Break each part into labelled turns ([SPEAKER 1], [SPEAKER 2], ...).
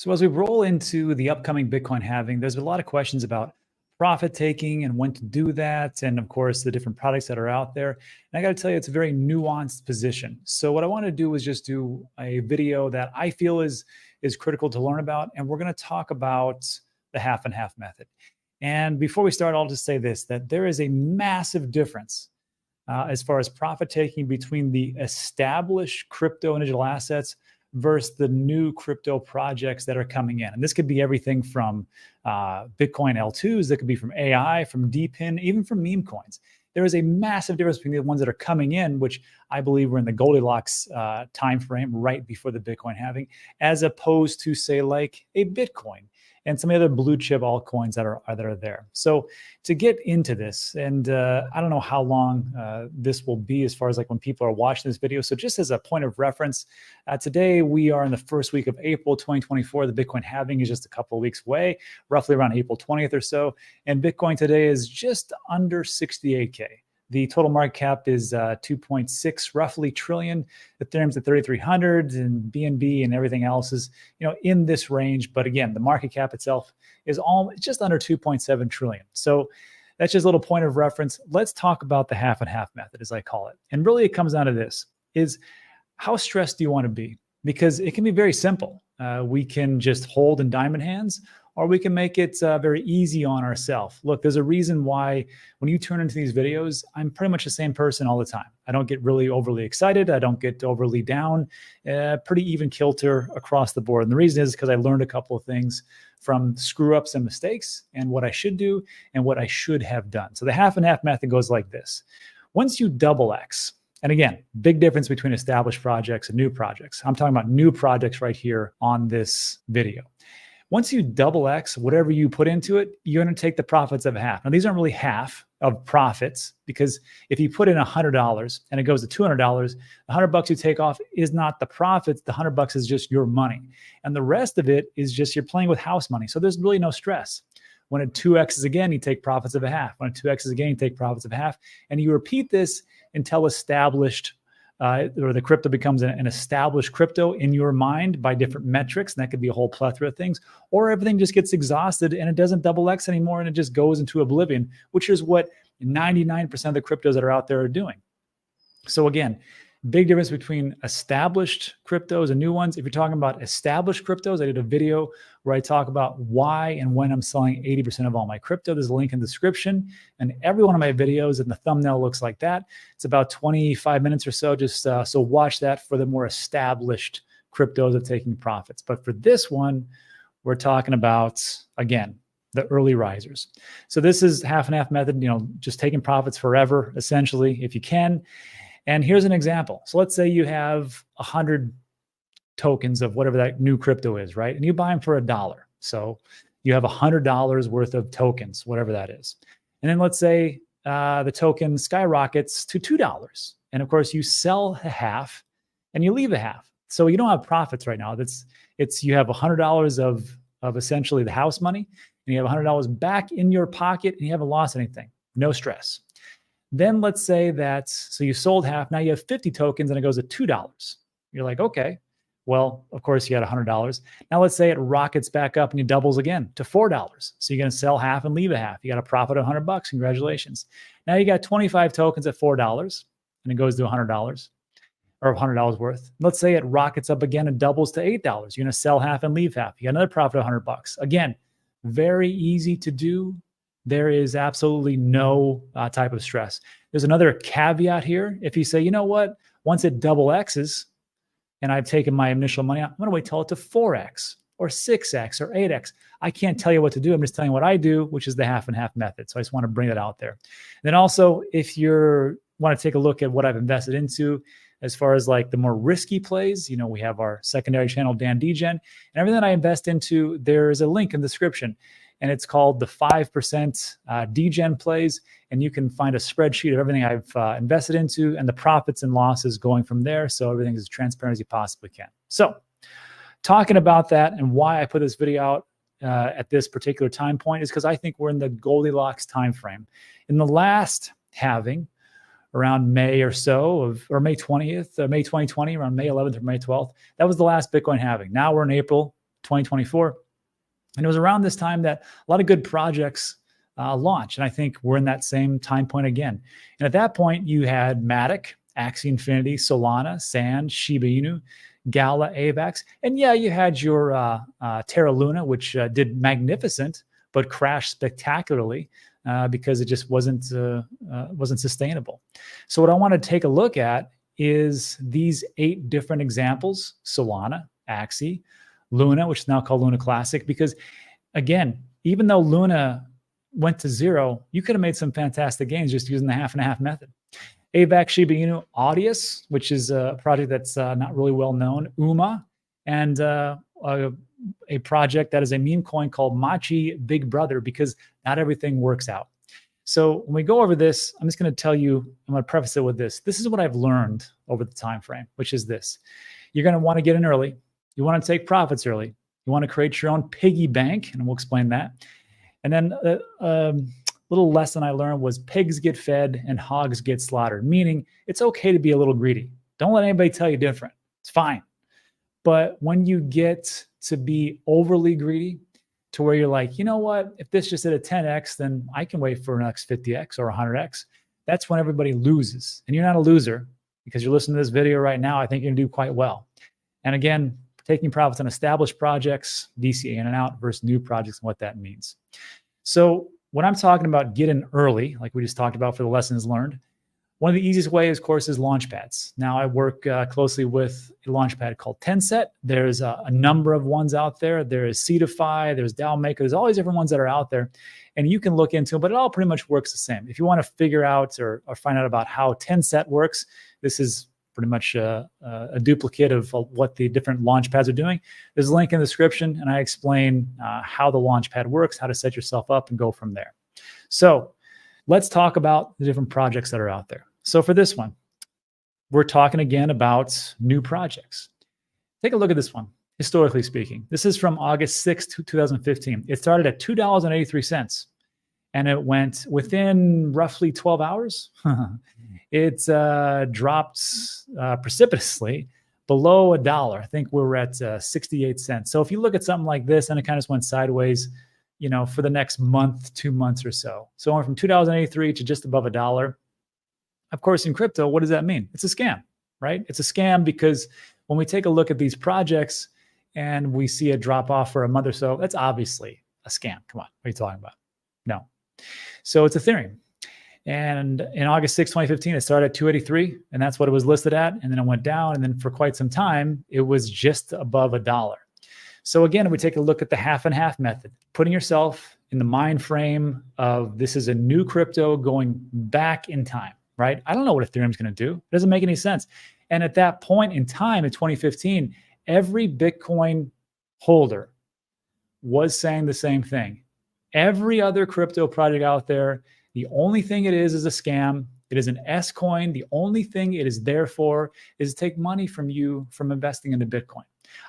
[SPEAKER 1] So as we roll into the upcoming Bitcoin halving, there's been a lot of questions about profit taking and when to do that, and of course the different products that are out there. And I got to tell you, it's a very nuanced position. So what I want to do is just do a video that I feel is critical to learn about, and we're going to talk about the half and half method. And before we start, I'll just say this: that there is a massive difference as far as profit taking between the established crypto and digital assets versus the new crypto projects that are coming in. And this could be everything from Bitcoin L2s, that could be from AI, from DPIN, even from meme coins. There is a massive difference between the ones that are coming in, which I believe were in the Goldilocks timeframe right before the Bitcoin halving, as opposed to, say, like a Bitcoin and some other blue chip altcoins that are there. So to get into this, and I don't know how long this will be as far as like when people are watching this video. So just as a point of reference, today we are in the first week of April 2024. The Bitcoin halving is just a couple of weeks away, roughly around April 20th or so. And Bitcoin today is just under 68K. The total market cap is 2.6 roughly trillion. Ethereum's at 3,300, and BNB and everything else is, in this range. But again, the market cap itself is just under 2.7 trillion. So that's just a little point of reference. Let's talk about the half and half method, as I call it. And really it comes down to this: is how stressed do you want to be? Because it can be very simple. We can just hold in diamond hands, or we can make it very easy on ourselves. Look, there's a reason why when you turn into these videos, I'm pretty much the same person all the time. I don't get really overly excited. I don't get overly down, pretty even kilter across the board. And the reason is because I learned a couple of things from screw ups and mistakes, and what I should do and what I should have done. So the half and half method goes like this. Once you double X, and again, big difference between established projects and new projects. I'm talking about new projects right here on this video. Once you double X, whatever you put into it, you're going to take the profits of half. Now, these aren't really half of profits, because if you put in $100 and it goes to $200, the $100 you take off is not the profits. The $100 is just your money. And the rest of it is just you're playing with house money. So there's really no stress. When it 2Xs again, you take profits of a half. When it 2Xs again, you take profits of a half. And you repeat this until established or the crypto becomes an established crypto in your mind by different metrics. And that could be a whole plethora of things, or everything just gets exhausted and it doesn't double X anymore and it just goes into oblivion, which is what 99% of the cryptos that are out there are doing. So again, big difference between established cryptos and new ones. If you're talking about established cryptos, I did a video where I talk about why and when I'm selling 80% of all my crypto. There's a link in the description, and every one of my videos, and the thumbnail looks like that. It's about 25 minutes or so. Just so watch that for the more established cryptos of taking profits. But for this one, we're talking about, again, the early risers. So this is half and half method, just taking profits forever, essentially, if you can. And here's an example. So let's say you have 100 tokens of whatever that new crypto is, right? And you buy them for $1. So you have $100 worth of tokens, whatever that is. And then let's say the token skyrockets to $2. And of course you sell a half and you leave a half. So you don't have profits right now. You have $100 of essentially the house money, and you have $100 back in your pocket, and you haven't lost anything. No stress. Then let's say that, so you sold half, now you have 50 tokens and it goes to $2. You're like, okay, well, of course you had $100. Now let's say it rockets back up and it doubles again to $4. So you're going to sell half and leave a half. You got a profit of $100. Congratulations. Now you got 25 tokens at $4 and it goes to $100 or $100 worth. Let's say it rockets up again and doubles to $8. You're going to sell half and leave half. You got another profit of $100. Again, very easy to do. There is absolutely no type of stress. There's another caveat here. If you say, you know what, once it double X's and I've taken my initial money out, I'm going to wait till it to 4X or 6X or 8X. I can't tell you what to do. I'm just telling you what I do, which is the half and half method. So I just want to bring that out there. And then also, if you want to take a look at what I've invested into, as far as like the more risky plays, we have our secondary channel, Dan Degen, and everything that I invest into, there is a link in the description. And it's called the 5% Degen plays. And you can find a spreadsheet of everything I've invested into and the profits and losses going from there. So everything is as transparent as you possibly can. So talking about that and why I put this video out at this particular time point is because I think we're in the Goldilocks timeframe. In the last halving, around May or so, or May 20th, May 2020, around May 11th or May 12th, that was the last Bitcoin halving. Now we're in April 2024. And it was around this time that a lot of good projects launched. And I think we're in that same time point again. And at that point, you had Matic, Axie Infinity, Solana, Sand, Shiba Inu, Gala, AVAX. And yeah, you had your Terra Luna, which did magnificent, but crashed spectacularly because it just wasn't sustainable. So what I want to take a look at is these 8 different examples: Solana, Axie, Luna, which is now called Luna Classic, because again, even though Luna went to 0, you could have made some fantastic gains just using the half and a half method. AVAX, Shiba Inu, Audius, which is a project that's not really well known, UMA, and a project that is a meme coin called Machi Big Brother, because not everything works out. So when we go over this, I'm just going to tell you, I'm going to preface it with this. This is what I've learned over the time frame, which is this. You're going to want to get in early. You want to take profits early. You want to create your own piggy bank, and we'll explain that. And then little lesson I learned was pigs get fed and hogs get slaughtered, meaning it's okay to be a little greedy. Don't let anybody tell you different. It's fine. But when you get to be overly greedy to where you're like, you know what, if this just hit a 10x, then I can wait for an next 50x or 100x. That's when everybody loses. And you're not a loser because you're listening to this video right now. I think you're going to do quite well. And again, taking profits on established projects, DCA in and out versus new projects and what that means. So when I'm talking about get in early, like we just talked about for the lessons learned, one of the easiest ways, of course, is launchpads. Now, I work closely with a launchpad called TENSET. There's a number of ones out there. There is Seedify, there's DAO Maker, there's all these different ones that are out there. And you can look into them, but it all pretty much works the same. If you want to figure out or find out about how TENSET works, this is pretty much a duplicate of what the different launchpads are doing. There's a link in the description, and I explain how the launchpad works, how to set yourself up, and go from there. So let's talk about the different projects that are out there. So for this one, we're talking again about new projects. Take a look at this one, historically speaking. This is from August 6th, 2015. It started at $2.83, and it went within roughly 12 hours. It dropped precipitously below $1. I think we're at 68 cents. So if you look at something like this, and it kind of just went sideways, you know, for the next month, 2 months or so. So went from $2.83 to just above $1. Of course, in crypto, what does that mean? It's a scam, right? It's a scam because when we take a look at these projects and we see a drop off for a month or so, that's obviously a scam. Come on, what are you talking about? No. So it's Ethereum. And in August 6, 2015, it started at 283, and that's what it was listed at. And then it went down. And then for quite some time, it was just above $1. So again, we take a look at the half and half method, putting yourself in the mind frame of this is a new crypto going back in time, right? I don't know what Ethereum's going to do. It doesn't make any sense. And at that point in time, in 2015, every Bitcoin holder was saying the same thing. Every other crypto project out there, the only thing it is a scam. It is an S coin. The only thing it is there for is to take money from you from investing into Bitcoin.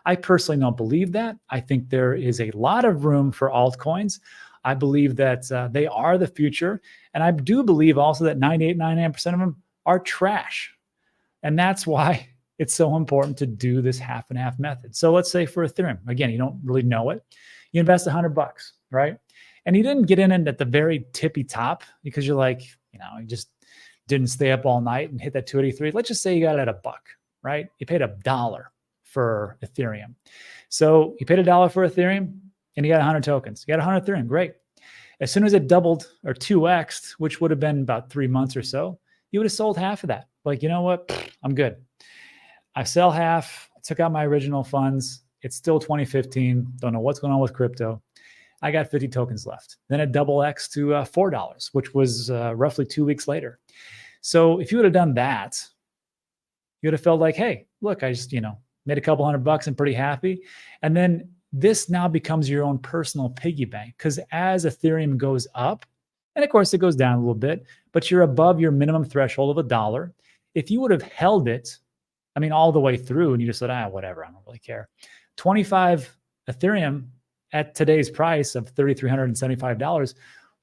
[SPEAKER 1] I personally don't believe that. I think there is a lot of room for altcoins. I believe that they are the future. And I do believe also that 99% of them are trash. And that's why it's so important to do this half and half method. So let's say for Ethereum, again, you don't really know it. You invest $100, right? And you didn't get in it at the very tippy top because you're like, you know, you just didn't stay up all night and hit that 283. Let's just say you got it at $1, right? You paid $1 for Ethereum. So you paid $1 for Ethereum and you got 100 tokens. You got 100 Ethereum, great. As soon as it doubled or 2x'd, which would have been about 3 months or so, you would have sold half of that. Like, you know what? I'm good. I sell half. I took out my original funds. It's still 2015. Don't know what's going on with crypto. I got 50 tokens left. Then it double X to $4, which was roughly 2 weeks later. So if you would have done that, you would have felt like, hey, look, I just, made a couple $100 and pretty happy. And then this now becomes your own personal piggy bank, because as Ethereum goes up, and of course it goes down a little bit, but you're above your minimum threshold of $1. If you would have held it, all the way through and you just said, whatever, I don't really care. 25 Ethereum at today's price of $3,375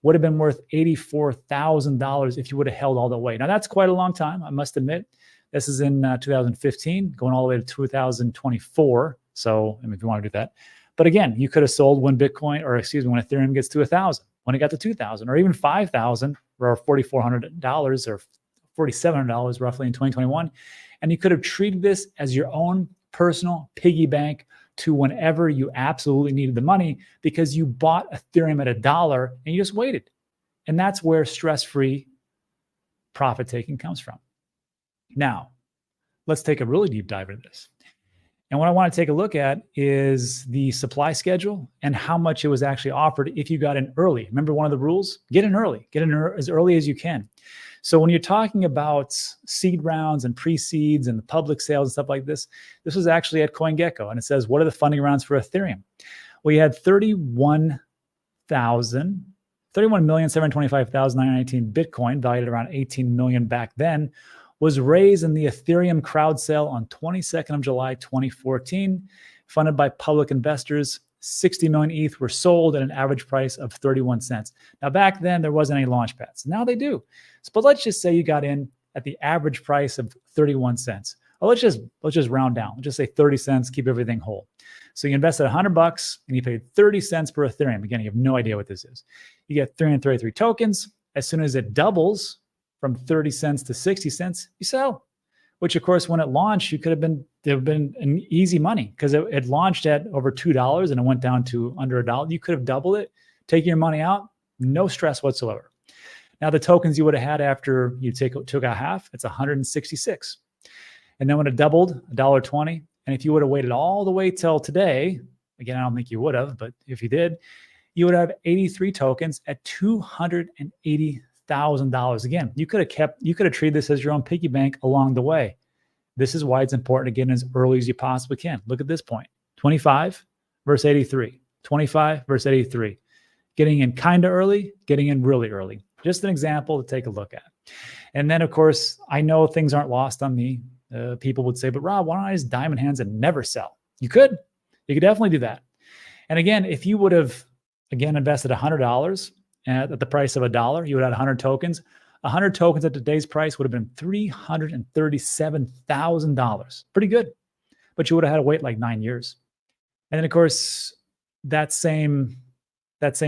[SPEAKER 1] would have been worth $84,000 if you would have held all the way. Now that's quite a long time, I must admit. This is in 2015, going all the way to 2024. So, if you want to do that. But again, you could have sold when Bitcoin, or excuse me, when Ethereum gets to 1,000, when it got to 2,000, or even 5,000, or $4,400 or $4,700 roughly in 2021. And you could have treated this as your own personal piggy bank to whenever you absolutely needed the money, because you bought Ethereum at $1 and you just waited. And that's where stress-free profit taking comes from. Now, let's take a really deep dive into this. And what I want to take a look at is the supply schedule and how much it was actually offered if you got in early. Remember, one of the rules, get in early, as early as you can. So when you're talking about seed rounds and pre-seeds and the public sales and stuff like this, this was actually at CoinGecko. And it says, what are the funding rounds for Ethereum? We had 31,725,919 Bitcoin, valued at around 18 million back then, was raised in the Ethereum crowd sale on 22nd of July, 2014, funded by public investors. 60 million ETH were sold at an average price of 31 cents. Now, back then, there wasn't any LAUNCHPADs. Now they do. But let's just say you got in at the average price of 31 cents. Or let's just round down. Let's just say 30 cents, keep everything whole. So you invested $100 and you paid 30 cents per Ethereum. Again, you have no idea what this is. You get 333 tokens. As soon as it doubles from 30 cents to 60 cents, you sell. Which, of course, when it launched, there would have been an easy money, because it launched at over $2 and it went down to under $1. You could have doubled it, taking your money out, no stress whatsoever. Now, the tokens you would have had after you took out half, it's 166. And then when it doubled, $1.20. And if you would have waited all the way till today, again, I don't think you would have, but if you did, you would have 83 tokens at $280,000. Again, you could have treated this as your own piggy bank along the way. This is why it's important to get in as early as you possibly can. Look at this point, 25 versus 83, 25 versus 83. Getting in kind of early, getting in really early. Just an example to take a look at. And then, of course, I know things aren't lost on me. People would say, but Rob, why don't I just diamond hands and never sell? You could definitely do that. And again, if you would have, again, invested $100 at the price of $1, you would have 100 tokens. 100 tokens at today's price would have been $337,000. Pretty good. But you would have had to wait like 9 years. And then, of course, that same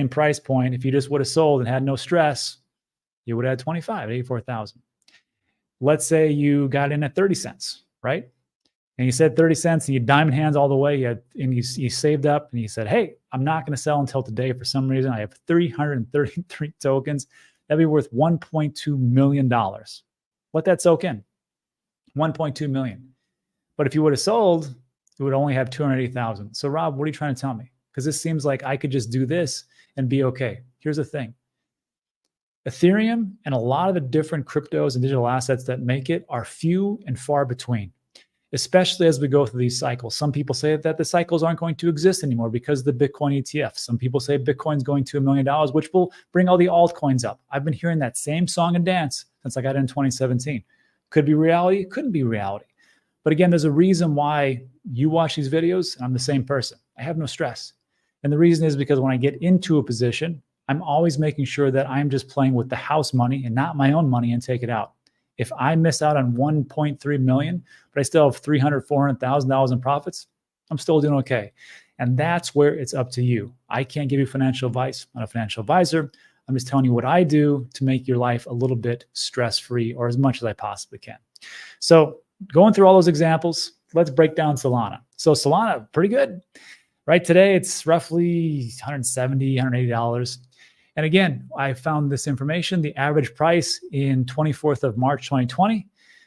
[SPEAKER 1] price point, if you just would have sold and had no stress, you would have had 25, 84,000. Let's say you got in at 30 cents, right? And you said 30 cents and you diamond hands all the way, and you saved up and you said, hey, I'm not going to sell until today. For some reason, I have 333 tokens. That'd be worth $1.2 million. Let that soak in. 1.2 million. But if you would have sold, it would only have 280,000. So Rob, what are you trying to tell me? Because this seems like I could just do this and be okay. Here's the thing. Ethereum and a lot of the different cryptos and digital assets that make it are few and far between, especially as we go through these cycles. Some people say that the cycles aren't going to exist anymore because of the Bitcoin ETF. Some people say Bitcoin's going to $1 million, which will bring all the altcoins up. I've been hearing that same song and dance since I got in 2017. Could be reality, couldn't be reality. But again, there's a reason why you watch these videos and I'm the same person. I have no stress. And the reason is because when I get into a position, I'm always making sure that I'm just playing with the house money and not my own money and take it out. If I miss out on 1.3 million, but I still have $300,000, $400,000 in profits, I'm still doing okay. And that's where it's up to you. I can't give you financial advice. I'm not a financial advisor. I'm just telling you what I do to make your life a little bit stress-free, or as much as I possibly can. So going through all those examples, let's break down Solana. So Solana, pretty good, right? Today, it's roughly $170, $180. And again, I found this information. The average price in 24th of March, 2020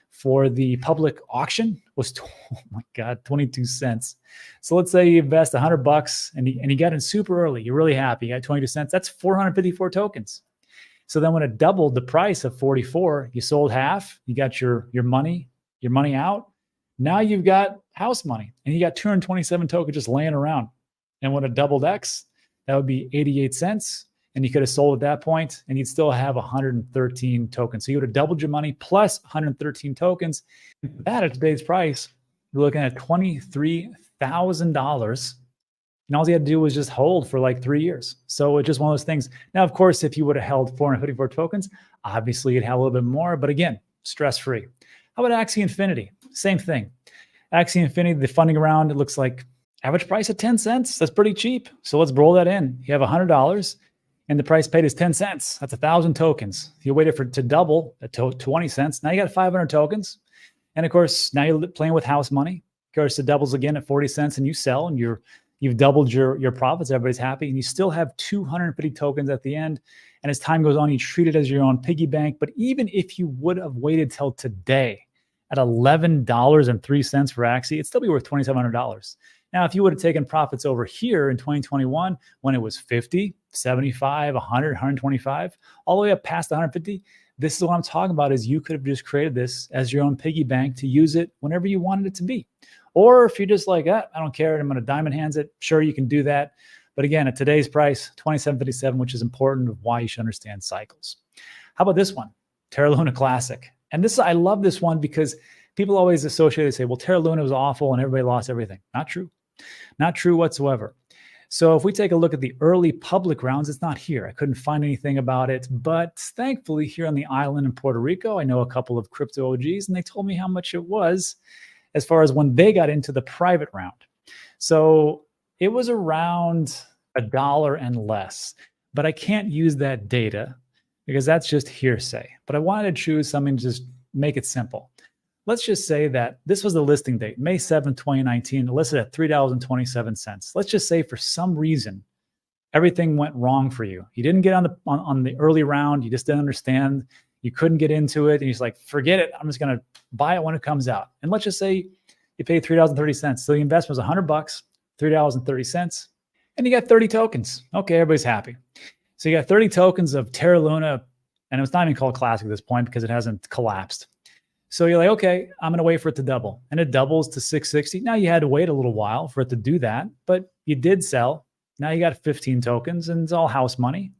[SPEAKER 1] for the public auction was, oh my God, 22 cents. So let's say you invest $100 and you got in super early. You're really happy. You got 22 cents. That's 454 tokens. So then when it doubled the price of 44, you sold half. You got your money out. Now you've got house money and you got 227 tokens just laying around. And when it doubled X, that would be 88 cents. And you could have sold at that point and you'd still have 113 tokens. So you would have doubled your money plus 113 tokens. That at today's price, you're looking at $23,000. And all you had to do was just hold for like 3 years. So it's just one of those things. Now, of course, if you would have held 454 tokens, obviously you'd have a little bit more. But again, stress-free. How about Axie Infinity? Same thing. Axie Infinity, the funding round, it looks like Average price of 10 cents. That's pretty cheap. So let's roll that in. You have $100 and the price paid is 10 cents. That's 1,000 tokens. You waited for it to double to 20 cents. Now you got 500 tokens. And of course, now you're playing with house money. Of course, it doubles again at 40 cents and you sell and you've doubled your profits. Everybody's happy. And you still have 250 tokens at the end. And as time goes on, you treat it as your own piggy bank. But even if you would have waited till today at $11.03 for Axie, it'd still be worth $2,700. Now, if you would have taken profits over here in 2021, when it was 50, 75, 100, 125, all the way up past 150, this is what I'm talking about, is you could have just created this as your own piggy bank to use it whenever you wanted it to be. Or if you're just like, I don't care, I'm going to diamond hands it, sure, you can do that. But again, at today's price, $27.57, which is important of why you should understand cycles. How about this one? Terra Luna Classic. And this, I love this one because people always associate it, say, well, Terra Luna was awful and everybody lost everything. Not true. Not true whatsoever. So if we take a look at the early public rounds, it's not here. I couldn't find anything about it. But thankfully, here on the island in Puerto Rico, I know a couple of crypto OGs, and they told me how much it was as far as when they got into the private round. So it was around $1 and less. But I can't use that data because that's just hearsay. But I wanted to choose something to just make it simple. Let's just say that this was the listing date, May 7th, 2019, listed at $3.27. Let's just say for some reason, everything went wrong for you. You didn't get on the early round. You just didn't understand. You couldn't get into it. And you're just like, forget it. I'm just going to buy it when it comes out. And let's just say you paid $3.30. So the investment was $100, $3.30. And you got 30 tokens. Okay, everybody's happy. So you got 30 tokens of Terra Luna. And it's not even called Classic at this point because it hasn't collapsed. So you're like, okay, I'm going to wait for it to double. And it doubles to 660. Now you had to wait a little while for it to do that, but you did sell. Now you got 15 tokens and it's all house money.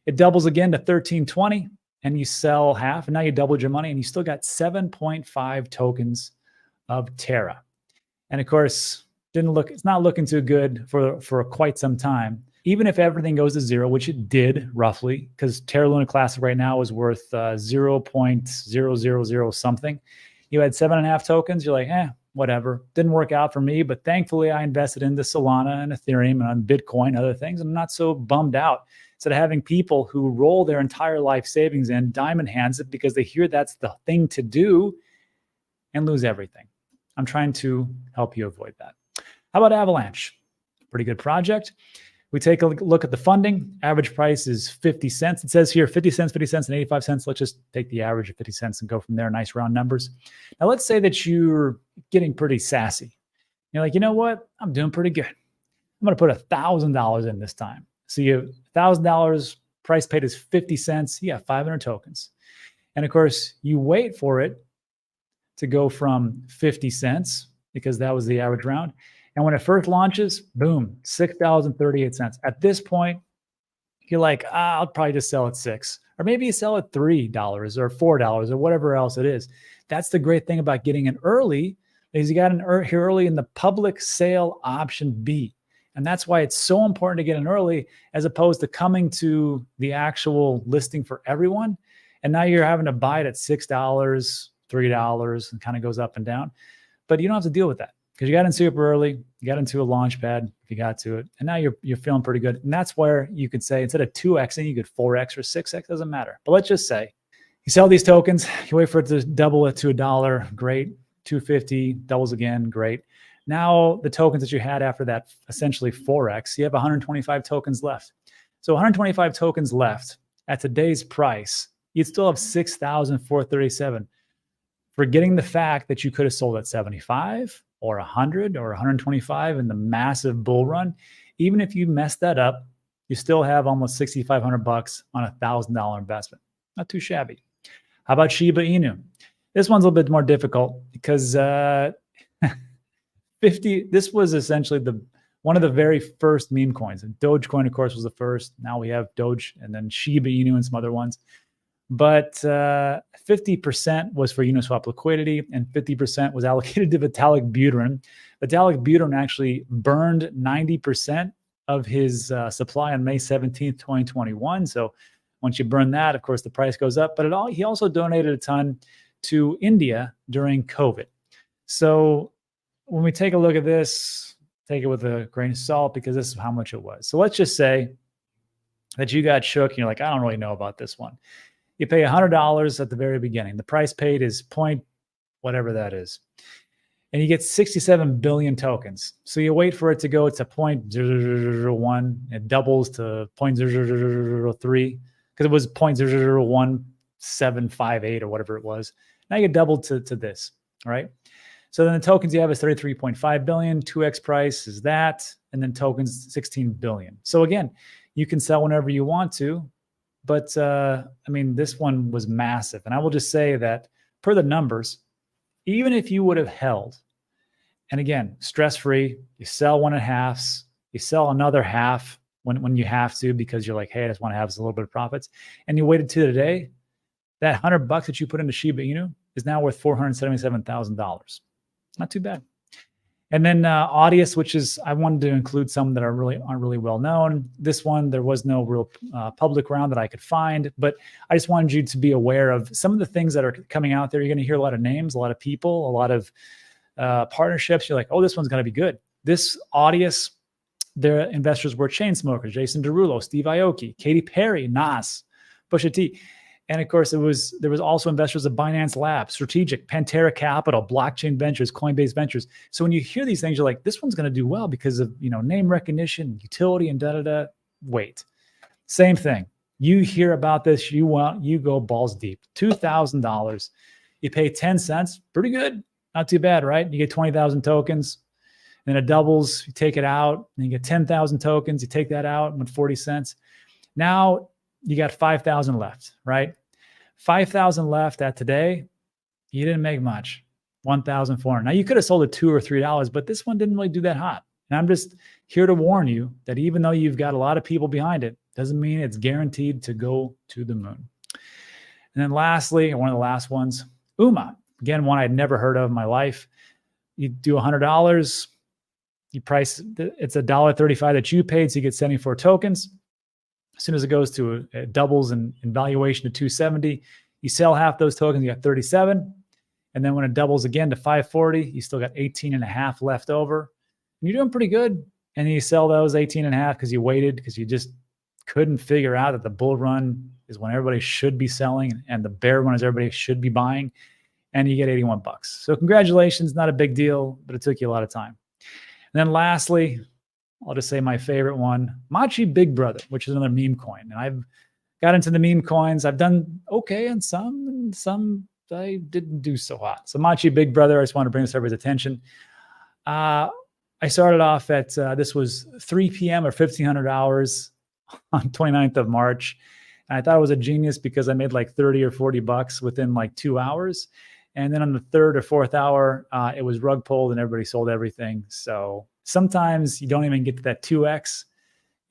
[SPEAKER 1] It doubles again to 1320 and you sell half. And now you doubled your money and you still got 7.5 tokens of Terra. And of course, it's not looking too good for quite some time. Even if everything goes to zero, which it did roughly, because Terra Luna Classic right now is worth 0.000 something. You had 7.5 tokens. You're like, whatever. Didn't work out for me. But thankfully, I invested into Solana and Ethereum and on Bitcoin, other things. I'm not so bummed out. Instead of having people who roll their entire life savings in, diamond hands it because they hear that's the thing to do and lose everything. I'm trying to help you avoid that. How about Avalanche? Pretty good project. We take a look at the funding. Average price is 50 cents. It says here 50 cents, 50 cents, and 85 cents. Let's just take the average of 50 cents and go from there. Nice round numbers. Now, let's say that you're getting pretty sassy. You're like, you know what? I'm doing pretty good. I'm going to put $1,000 in this time. So you have $1,000, price paid is 50 cents. You got 500 tokens. And of course, you wait for it to go from 50 cents because that was the average round. And when it first launches, boom, $6.38. At this point, you're like, I'll probably just sell at $6. Or maybe you sell at $3 or $4 or whatever else it is. That's the great thing about getting in early, is you got in here early in the public sale option B. And that's why it's so important to get in early as opposed to coming to the actual listing for everyone. And now you're having to buy it at $6, $3, and kind of goes up and down. But you don't have to deal with that. Because you got in super early, you got into a LAUNCHPAD if you got to it, and now you're feeling pretty good. And that's where you could say instead of 2xing, you could 4x or 6x, doesn't matter. But let's just say you sell these tokens, you wait for it to double it to $1, great. 250 doubles again, great. Now the tokens that you had after that, essentially 4x, you have 125 tokens left. So 125 tokens left at today's price, you'd still have 6,437. Forgetting the fact that you could have sold at 75 or 100 or 125 in the massive bull run. Even if you mess that up, you still have almost $6,500 on a $1,000 investment. Not too shabby. How about Shiba Inu? This one's a little bit more difficult because 50. This was essentially one of the very first meme coins. And Dogecoin, of course, was the first. Now we have Doge and then Shiba Inu and some other ones. But 50% was for Uniswap liquidity and 50% was allocated to Vitalik Buterin. Vitalik Buterin actually burned 90% of his supply on May 17th, 2021. So once you burn that, of course, the price goes up. But he also donated a ton to India during COVID. So when we take a look at this, take it with a grain of salt because this is how much it was. So let's just say that you got shook and you're like, I don't really know about this one. You pay $100 at the very beginning. The price paid is point whatever that is. And you get 67 billion tokens. So you wait for it to go to 0.0001. It doubles to 0.0003 because it was 0.001758 or whatever it was. Now you get doubled to this, all right? So then the tokens you have is 33.5 billion, 2x price is that, and then tokens 16 billion. So again, you can sell whenever you want to, but I mean, this one was massive. And I will just say that per the numbers, even if you would have held, and again, stress-free, you sell 1.5, you sell another half when you have to because you're like, hey, I just want to have a little bit of profits, and you waited to today, that $100 that you put into Shiba Inu is now worth $477,000. Not too bad. And then Audius, which is, I wanted to include some that aren't really well known. This one, there was no real public round that I could find, but I just wanted you to be aware of some of the things that are coming out there. You're going to hear a lot of names, a lot of people, a lot of partnerships. You're like, oh, this one's going to be good. This Audius, their investors were Chainsmokers, Jason Derulo, Steve Aoki, Katy Perry, Nas, Pusha T. And of course, there was also investors of Binance Labs, Strategic, Pantera Capital, Blockchain Ventures, Coinbase Ventures. So when you hear these things, you're like, this one's going to do well because of name recognition, utility, and da-da-da. Wait. Same thing. You hear about this, you go balls deep. $2,000. You pay 10 cents. Pretty good. Not too bad, right? You get 20,000 tokens. Then it doubles. You take it out. And you get 10,000 tokens. You take that out with 40 cents. Now you got 5,000 left, right? 5,000 left at today. You didn't make much, 1,400. Now you could have sold it $2 or $3, but this one didn't really do that hot. And I'm just here to warn you that even though you've got a lot of people behind it, doesn't mean it's guaranteed to go to the moon. And then lastly, one of the last ones, UMA. Again, one I'd never heard of in my life. You do $100, you price, it's $1.35 that you paid, so you get 74 tokens. As soon as it goes to it doubles in valuation to 270, you sell half those tokens, you got 37. And then when it doubles again to 540, you still got 18 and a half left over. And you're doing pretty good. And then you sell those 18 and a half because you waited, because you just couldn't figure out that the bull run is when everybody should be selling and the bear run is everybody should be buying. And you get 81 bucks. So congratulations, not a big deal, but it took you a lot of time. And then lastly, I'll just say my favorite one, Machi Big Brother, which is another meme coin. And I've got into the meme coins. I've done okay on some, and some I didn't do so hot. So Machi Big Brother, I just want to bring this to everybody's attention. I started off at, this was 3 p.m. or 1,500 hours on 29th of March. And I thought it was a genius because I made like 30 or 40 bucks within like 2 hours. And then on the third or fourth hour, it was rug pulled and everybody sold everything. So sometimes you don't even get to that 2x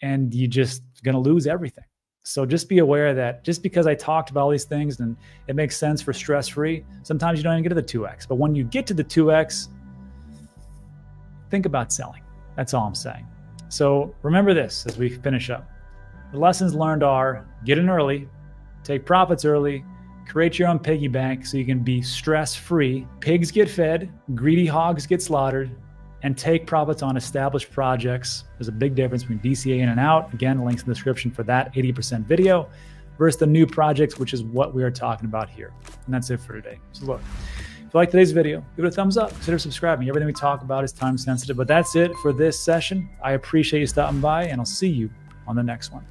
[SPEAKER 1] and you just going to lose everything. So just be aware that just because I talked about all these things and it makes sense for stress-free, sometimes you don't even get to the 2x. But when you get to the 2x, think about selling. That's all I'm saying. So remember this as we finish up. The lessons learned are get in early, take profits early, create your own piggy bank so you can be stress-free. Pigs get fed, greedy hogs get slaughtered, and take profits on established projects. There's a big difference between DCA in and out. Again, links in the description for that 80% video versus the new projects, which is what we are talking about here. And that's it for today. So look, if you like today's video, give it a thumbs up, consider subscribing. Everything we talk about is time sensitive, but that's it for this session. I appreciate you stopping by and I'll see you on the next one.